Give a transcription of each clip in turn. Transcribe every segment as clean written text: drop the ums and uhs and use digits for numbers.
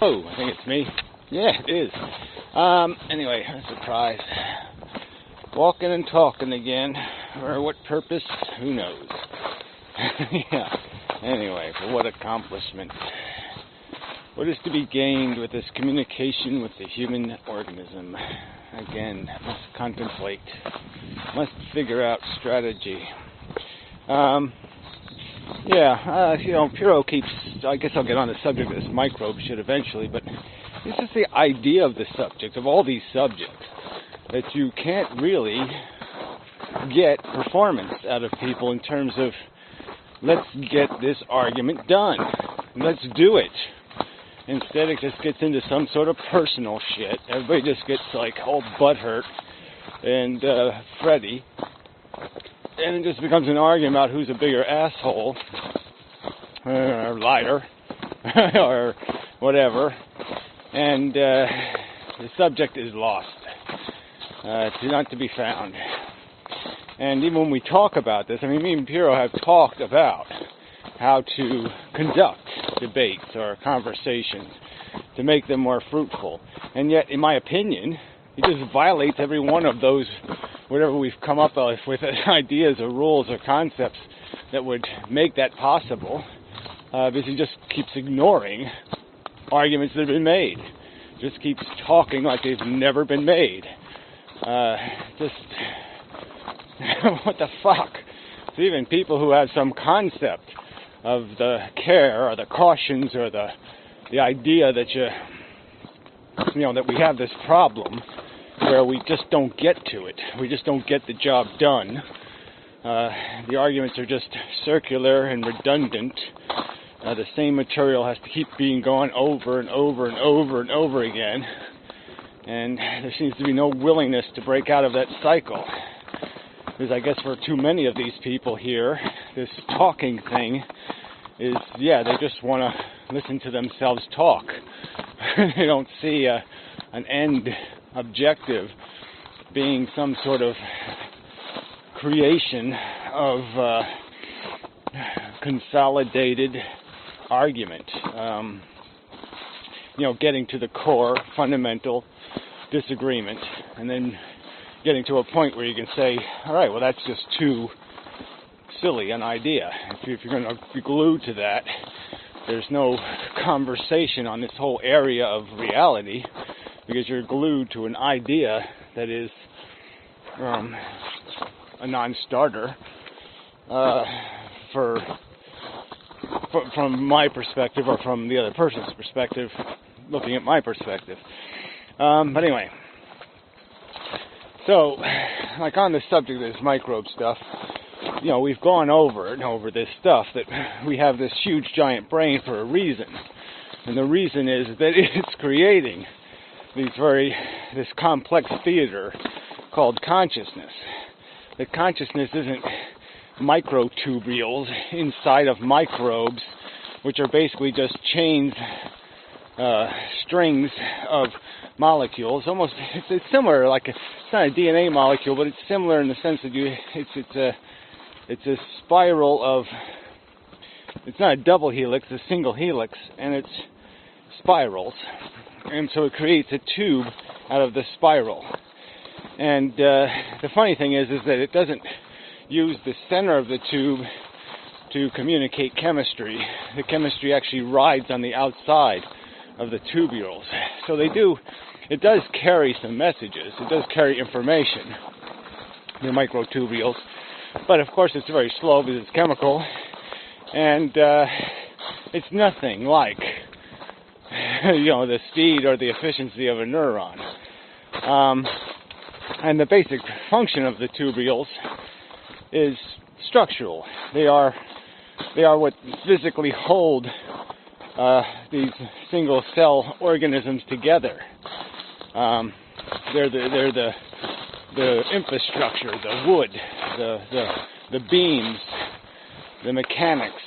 Oh, I think it's me. Yeah, it is. Anyway, a surprise. Walking and talking again. For what purpose? Who knows? Yeah. Anyway, for what accomplishment? What is to be gained with this communication with the human organism? Again, must contemplate. Must figure out strategy. Piro keeps, I guess I'll get on the subject of this microbe shit eventually, but it's just the idea of the subject, of all these subjects, that you can't really get performance out of people in terms of, let's get this argument done. Let's do it. Instead, it just gets into some sort of personal shit. Everybody just gets like all butthurt and fretty. And it just becomes an argument about who's a bigger asshole, or liar, or whatever. And the subject is lost. It's not to be found. And even when we talk about this, me and Piro have talked about how to conduct debates or conversations to make them more fruitful. And yet, in my opinion, it just violates every one of those, whatever we've come up with ideas or rules or concepts that would make that possible, because he just keeps ignoring arguments that have been made. Just keeps talking like they've never been made. What the fuck? So even people who have some concept of the care or the cautions or the idea that that we have this problem where we just don't get to it. We just don't get the job done. The arguments are just circular and redundant. The same material has to keep being gone over and over and over and over again. And there seems to be no willingness to break out of that cycle. Because I guess for too many of these people here, this talking thing is, they just want to listen to themselves talk. They don't see an end objective being some sort of creation of consolidated argument. Getting to the core, fundamental disagreement, and then getting to a point where you can say, all right, well, that's just too silly an idea. If you're going to be glued to that, there's no conversation on this whole area of reality, because you're glued to an idea that is a non-starter from my perspective, or from the other person's perspective, looking at my perspective. But anyway, so, like on the subject of this microbe stuff, we've gone over and over this stuff, that we have this huge giant brain for a reason. And the reason is that it's creating this complex theater called consciousness. That consciousness isn't microtubules inside of microbes, which are basically just chains, strings of molecules. Almost, it's similar, like it's not a DNA molecule, but it's similar in the sense that it's a spiral of, it's not a double helix, it's a single helix, and it's spirals. And so it creates a tube out of the spiral. And the funny thing is that it doesn't use the center of the tube to communicate chemistry. The chemistry actually rides on the outside of the tubules. So it does carry some messages. It does carry information, the microtubules. But of course it's very slow because it's chemical. And it's nothing like, the speed or the efficiency of a neuron. And the basic function of the tubules is structural. They are what physically hold these single cell organisms together. They're the infrastructure, the wood, the beams, the mechanics.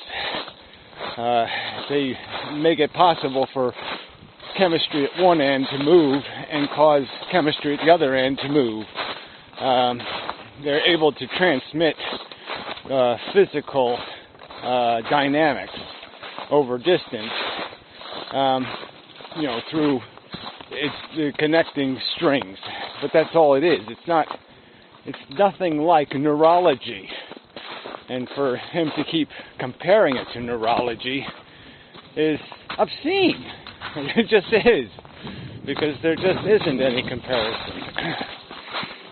They make it possible for chemistry at one end to move and cause chemistry at the other end to move. They're able to transmit physical dynamics over distance. through the connecting strings. But that's all it is. It's nothing like neurology. And for him to keep comparing it to neurology is obscene. It just is. Because there just isn't any comparison.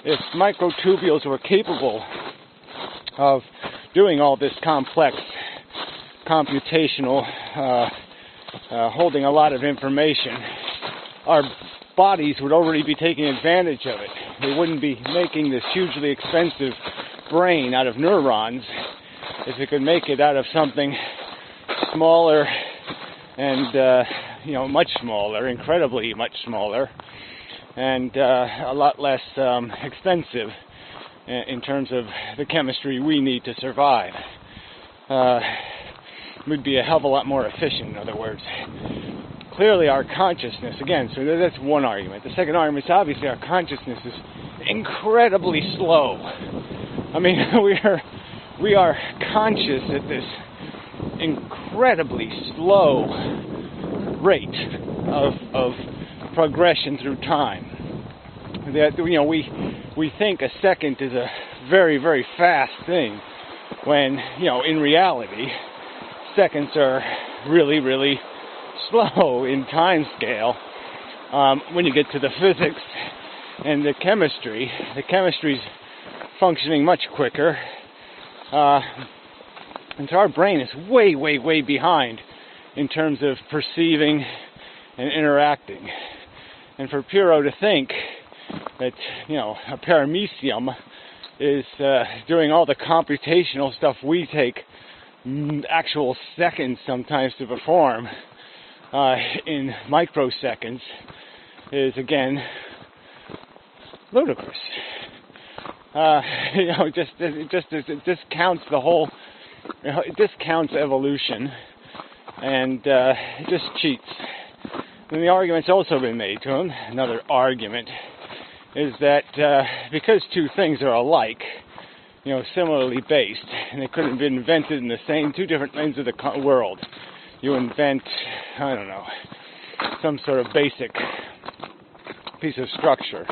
If microtubules were capable of doing all this complex computational, holding a lot of information, our bodies would already be taking advantage of it. They wouldn't be making this hugely expensive brain out of neurons if it could make it out of something smaller and, much smaller, incredibly much smaller, and a lot less expensive in terms of the chemistry we need to survive. We'd be a hell of a lot more efficient, in other words. Clearly our consciousness, again, so that's one argument. The second argument is obviously our consciousness is incredibly slow. I mean, we are conscious at this incredibly slow rate of progression through time. That we think a second is a very, very fast thing, when in reality seconds are really, really slow in time scale. When you get to the physics and the chemistry's functioning much quicker, and so our brain is way, way, way behind in terms of perceiving and interacting. And for Piro to think that, a paramecium is doing all the computational stuff we take actual seconds sometimes to perform in microseconds is, again, ludicrous. It discounts the whole, it discounts evolution, and it just cheats. And the argument's also been made to him, another argument, is that because two things are alike, similarly based, and they couldn't have been invented in the same two different ends of the world. You invent, I don't know, some sort of basic piece of structure.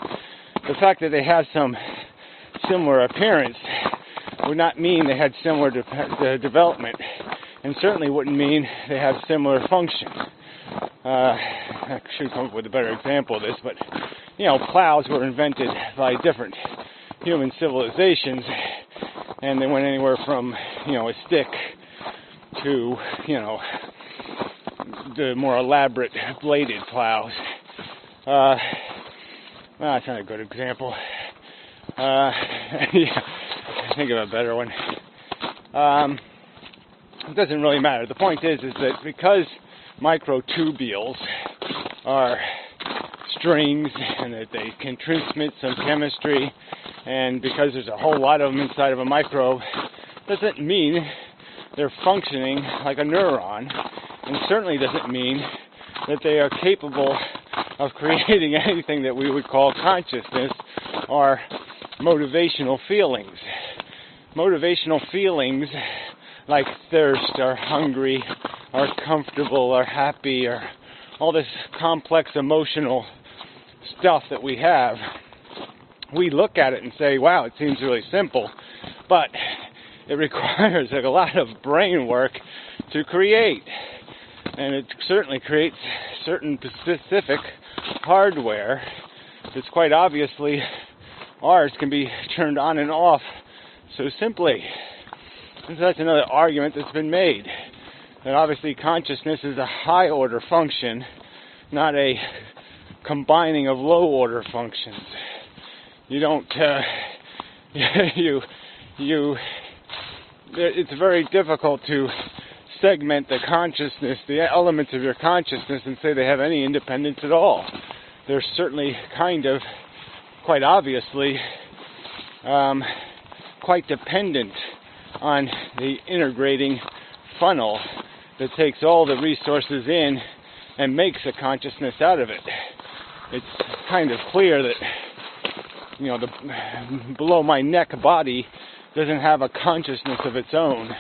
The fact that they have some similar appearance would not mean they had similar development, and certainly wouldn't mean they have similar function. I should come up with a better example of this, but plows were invented by different human civilizations, and they went anywhere from a stick to the more elaborate bladed plows. That's not a good example. Think of a better one. It doesn't really matter. The point is that because microtubules are strings and that they can transmit some chemistry, and because there's a whole lot of them inside of a microbe, doesn't mean they're functioning like a neuron, and certainly doesn't mean that they are capable of creating anything that we would call consciousness or motivational feelings. Motivational feelings like thirst or hungry or comfortable or happy or all this complex emotional stuff that we have, we look at it and say, wow, it seems really simple, but it requires a lot of brain work to create, and it certainly creates certain specific hardware that's quite obviously ours can be turned on and off so simply. And so that's another argument that's been made, that obviously consciousness is a high order function, not a combining of low order functions. You don't it's very difficult to segment the consciousness, the elements of your consciousness, and say they have any independence at all. They're certainly quite obviously quite dependent on the integrating funnel that takes all the resources in and makes a consciousness out of it. It's kind of clear that the below my neck body doesn't have a consciousness of its own,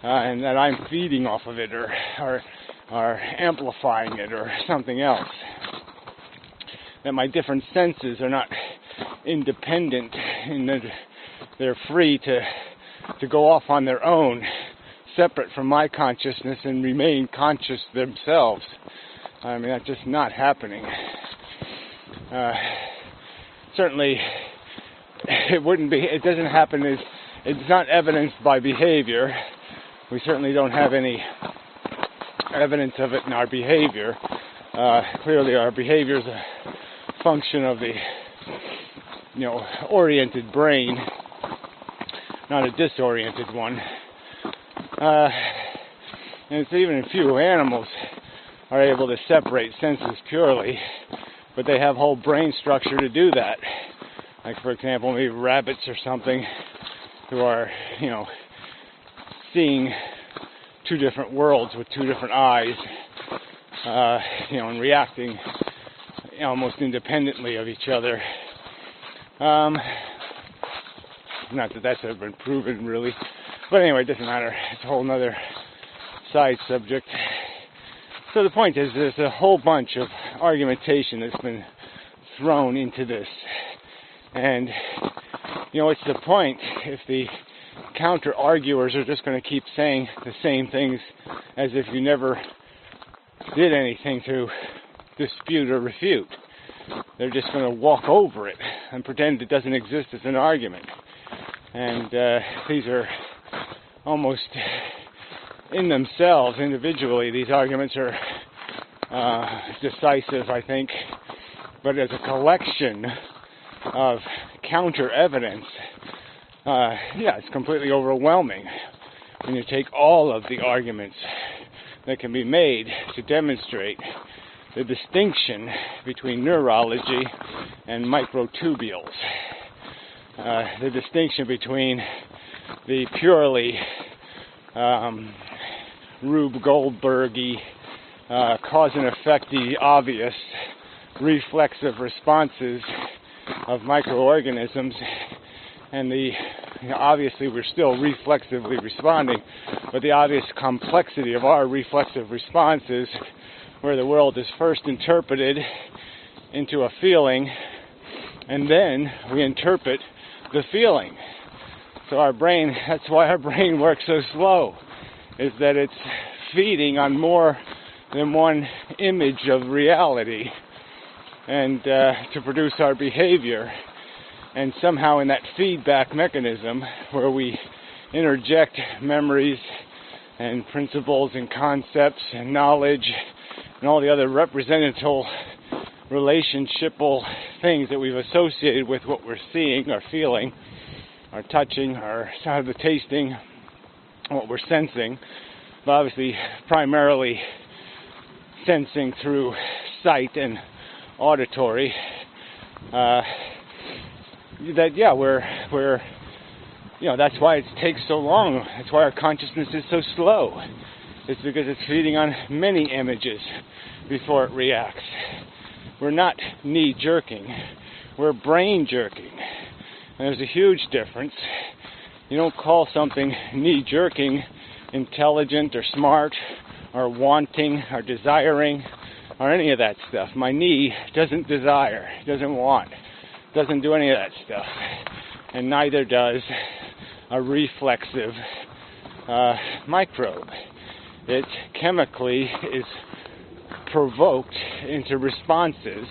and that I'm feeding off of it, or are amplifying it or something else. That my different senses are not independent and that they're free to go off on their own, separate from my consciousness and remain conscious themselves. I mean, that's just not happening. Certainly, it doesn't happen it's not evidenced by behavior. We certainly don't have any evidence of it in our behavior. Clearly our behavior is a function of the, oriented brain, not a disoriented one. And it's even a few animals are able to separate senses purely, but they have whole brain structure to do that. Like, for example, maybe rabbits or something who are, seeing two different worlds with two different eyes, and reacting almost independently of each other. Not that that's ever been proven, really. But anyway, it doesn't matter. It's a whole other side subject. So the point is, there's a whole bunch of argumentation that's been thrown into this. And, what's the point if the counter-arguers are just going to keep saying the same things as if you never did anything to dispute or refute? They're just going to walk over it and pretend it doesn't exist as an argument. And these are almost in themselves, individually, these arguments are decisive, I think. But as a collection of counter-evidence, it's completely overwhelming when you take all of the arguments that can be made to demonstrate the distinction between neurology and microtubules, the distinction between the purely Rube Goldberg-y, cause and effect-y, obvious reflexive responses of microorganisms, and obviously we're still reflexively responding, but the obvious complexity of our reflexive responses, where the world is first interpreted into a feeling, and then we interpret the feeling. So that's why our brain works so slow, is that it's feeding on more than one image of reality, and to produce our behavior. And somehow in that feedback mechanism, where we interject memories and principles and concepts and knowledge and all the other representative relationshipal things that we've associated with what we're seeing or feeling or touching or the tasting, what we're sensing, but obviously primarily sensing through sight and auditory, we're that's why it takes so long. That's why our consciousness is so slow. It's because it's feeding on many images before it reacts. We're not knee-jerking. We're brain-jerking. And there's a huge difference. You don't call something knee-jerking intelligent or smart or wanting or desiring or any of that stuff. My knee doesn't desire, doesn't want, doesn't do any of that stuff. And neither does a reflexive microbe. It chemically is provoked into responses.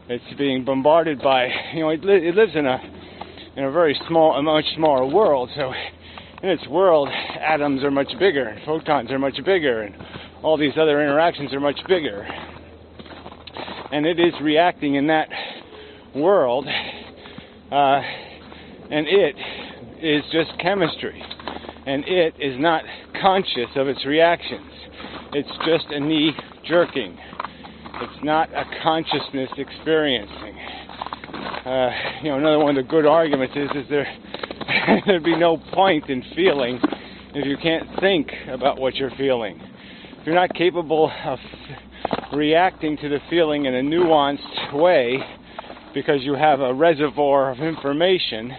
It's being bombarded by, it lives in a very small, a much smaller world. So in its world, atoms are much bigger, and photons are much bigger, and all these other interactions are much bigger. And it is reacting in that world, and it is just chemistry, and it is not conscious of its reactions. It's just a knee-jerking. It's not a consciousness experiencing. Another one of the good arguments is there'd be no point in feeling if you can't think about what you're feeling. If you're not capable of reacting to the feeling in a nuanced way because you have a reservoir of information,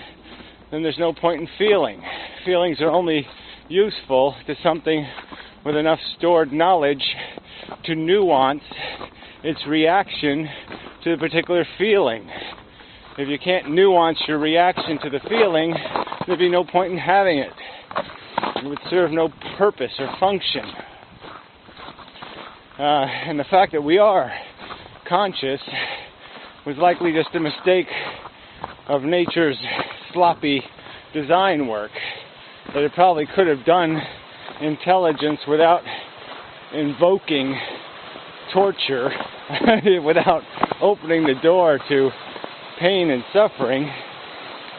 then there's no point in feeling. Feelings are only useful to something with enough stored knowledge to nuance its reaction to the particular feeling. If you can't nuance your reaction to the feeling, there'd be no point in having it. It would serve no purpose or function. And the fact that we are conscious was likely just a mistake of nature's sloppy design work, that it probably could have done intelligence without invoking torture, without opening the door to pain and suffering.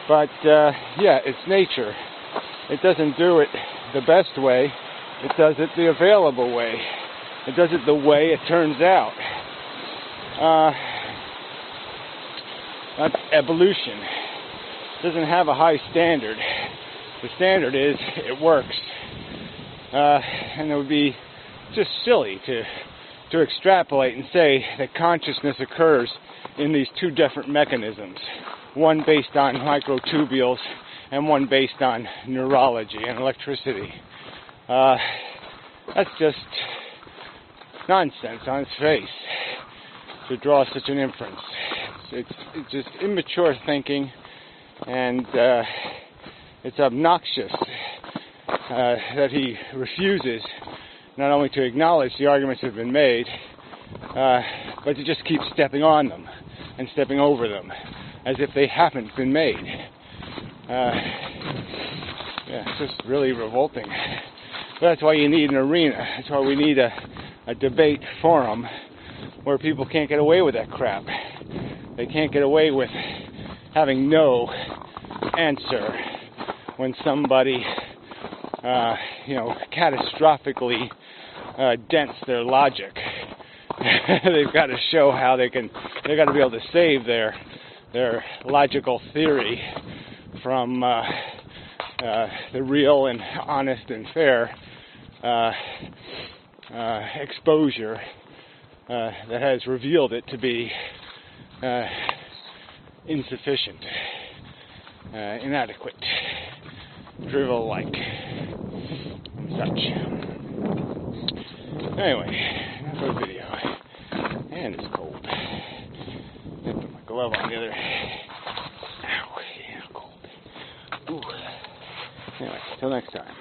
But it's nature. It doesn't do it the best way. It does it the available way. It does it the way it turns out. That's evolution. It doesn't have a high standard. The standard is it works. And it would be just silly to extrapolate and say that consciousness occurs in these two different mechanisms, one based on microtubules and one based on neurology and electricity. That's just nonsense on its face to draw such an inference. It's just immature thinking, and it's obnoxious that he refuses not only to acknowledge the arguments that have been made, but to just keep stepping on them and stepping over them as if they haven't been made. It's just really revolting. But that's why you need an arena. That's why we need a debate forum where people can't get away with that crap. They can't get away with having no answer when somebody, catastrophically dents their logic. They've got to show how they've got to be able to save their logical theory from the real and honest and fair exposure that has revealed it to be insufficient, inadequate, drivel-like, and such. Anyway, enough of the video. And it's cold. I put my glove on the other. Ow, yeah, cold. Ooh. Anyway, till next time.